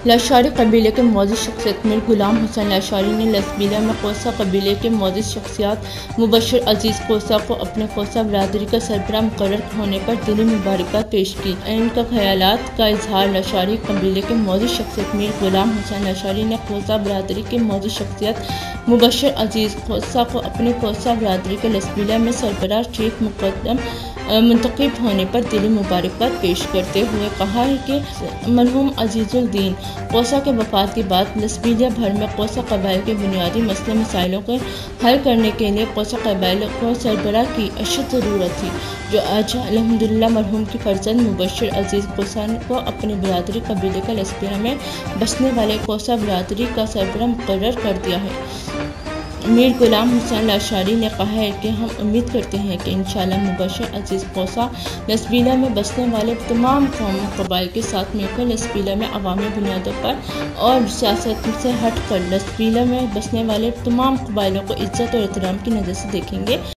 लाशारी कबीले के मोअज़्ज़ज़ शख्सियत मीर गुलाम हुसैन लाशारी ने लसबीला में कोसा कबीले के मोअज़्ज़ज़ शख्सियत मुबश्शिर अजीज़ कोसा को अपने कोसा बरादरी का सरबराह मुकर्रर होने पर दिली मुबारकबाद पेश की। इनका ख्यालात का इजहार लाशारी कबीले के मोअज़्ज़ज़ शख्सियत मीर गुलाम हुसैन लाशारी ने कोसा बरादरी के मोअज़्ज़ज़ शख्सियत मुबश्शिर अजीज़ कोसा को अपने कोसा बरादरी के लसबीला में सरबराह चीफ मुकद्दम मुंतखब होने पर दिली मुबारकबाद पेश करते हुए कहा है कि मरहूम अजीजुल दीन कोसा के वफात के बाद लसबीलिया भर में कोसा कबाइल के बुनियादी मसले मसाइलों को हल करने के लिए कोसा कबाइल को सरबराह की अशद ज़रूरत थी, जो आज अल्हम्दुलिल्लाह मरहूम की फर्जंद मुबश्शिर अजीज़ कोसा को अपने बरादरी कबीले का लसबीला में बसने वाले कोसा बरादरी का सरबराह मुकर्रर कर दिया है। मीर गुलाम हुसैन लाशारी ने कहा है कि हम उम्मीद करते हैं कि इंशाअल्लाह मुबश्शिर अजीज़ कोसा लसबीला में बसने वाले तमाम कौम कबाइल के साथ मिलकर लसबीला में अवामी बुनियादों पर और सियासत से हट कर लसबीला में बसने वाले तमाम कबाइलों को इज्जत और एहतराम की नज़र से देखेंगे।